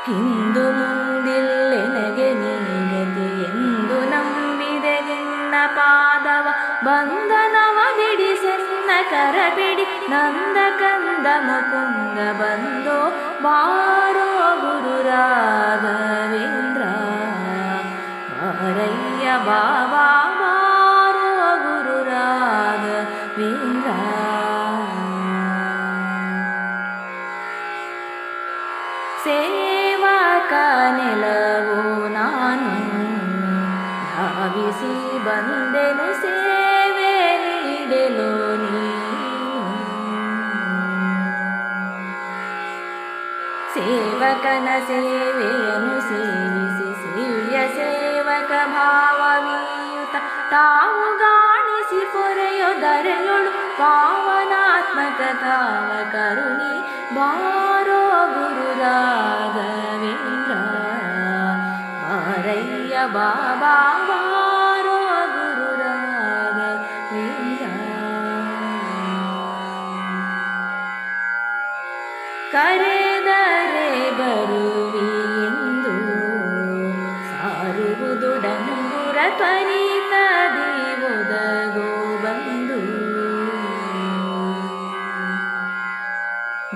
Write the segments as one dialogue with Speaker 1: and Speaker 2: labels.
Speaker 1: ಹಿಂದು ಮುಂದಿಲ್ಲೆನಗೆ ನೀಗತಿ ಎಂದು ನಂಬಿದೆ ನಿನ್ನ ಪಾದವ ಬಂಧನವ ಬಿಡಿಸೆನ್ನ ಕರಪಿಡಿ ನಂದ ಕಂದ ಮುಕುಂದ ಬಂದೋ ಬಾರೋ ಗುರು ರಾಘವೇಂದ್ರ ಬಾರಯ್ಯ ಬಾಬಾ ಬಾರೋ ಗುರು ರಾಘವೇಂದ್ರ ಸೇವಕ ನೆಲವೋ ನಾನು ಧಾವಿಸಿ ಬಂದೆನು ಸೇವೆ ನೀಡೆಲೋ ನೀನು ಸೇವಕನ ಸೇವೆಯನ್ನು ಸೇವಿಸಿ ಸೇವ್ಯ ಸೇವಕ ಭಾವವೀಯುತ ತಾವು ಗಾಣಿಸಿ ಪೊರೆಯೊದರೆಯೊಳು ಪಾವನಾತ್ಮಕ ತಾವ ಕರುಣಿ ಬಾರೋ ಗುರು ರಾಘವೇಂದ್ರ ಬಾರಯ್ಯ ಬಾಬಾ ಬಾರೋ ಗುರು ರಾಘವೇಂದ್ರ ಕರೆದರೆ ಬರುವಿ ಎಂದು ಸಾರುವುದು ಡಂಗುರ ತ್ವರಿತದಿ ಒದಗೋ ಬಂದು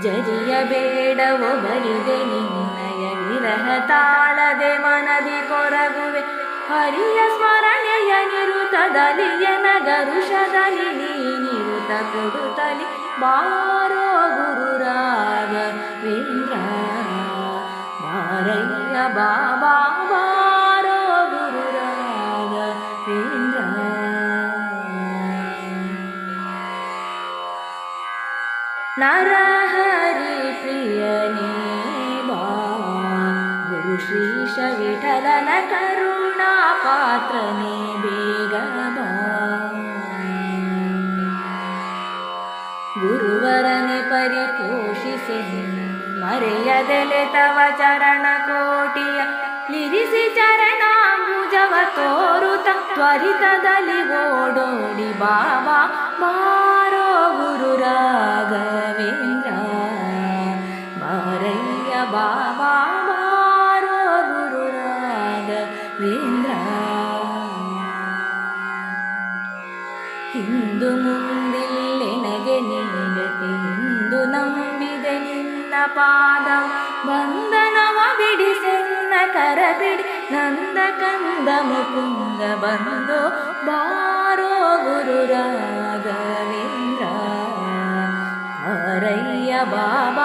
Speaker 1: ಜರಿಯಬೇಡವೋ ಬರಿದೆ ನಿನ್ನಯ ವಿರಹ ತಾಳದೆ ಮನದಿ ಕೊರಗುವೆ ಹರಿಯ ಸ್ಮರಣೆಯ ನಿರುತದಲಿಯ ನಗರುಷದಲ್ಲಿ ನೀನಿರುತ ಕೊಡುತ್ತಲಿ ಬಾರೋ ಗುರು ರಾಘವೇಂದ್ರ ಬಾರಯ್ಯ ಬಾಬಾ ಬಾರೋ ಗುರು ರಾಘವೇಂದ್ರ ನರಹರಿ ಪ್ರಿಯನೇ ಬಾ ಗುರು ಶ್ರೀಶ ವಿಠಲನ ಕರುಣಾ ಪಾತ್ರನೇ ಬೇಗ ಬಾ ಗುರುವರನೆ ಪರಿಪೋಷಿಸಿ ಮರೆಯದೆಲೆ ತವ ಚರಣ ಕೋಟಿಯ ಲಿರಿಸಿ ಚರಣಾಂಬುಜವ ತೋರುತ ತ್ವರಿತದಲ್ಲಿ ಓಡೋಡಿ ಬಾಬಾ ಬಾರೋ ಗುರು ರಾಘವೇಂದ್ರ ಬಾರಯ್ಯ ಬಾಬಾ ಬಾರೋ ಗುರು ರಾಘವೇಂದ್ರ ಹಿಂದು ಮುಂದಿಲ್ಲೆನಗೆ ನೀಗತಿ ಎಂದು ನಂಬಿದೆ ನಿನ್ನ ಪಾದ ಬಂಧನವ ಬಿಡಿಸೆನ್ನ ಕರಪಿಡಿ ನಂದ ಕಂದ ಮುಕುಂದ ಬಂದೋ ಬಾರೋ ಗುರು ರಾಘವೇಂದ್ರ ಬಾರಯ್ಯ ಬಾಬಾ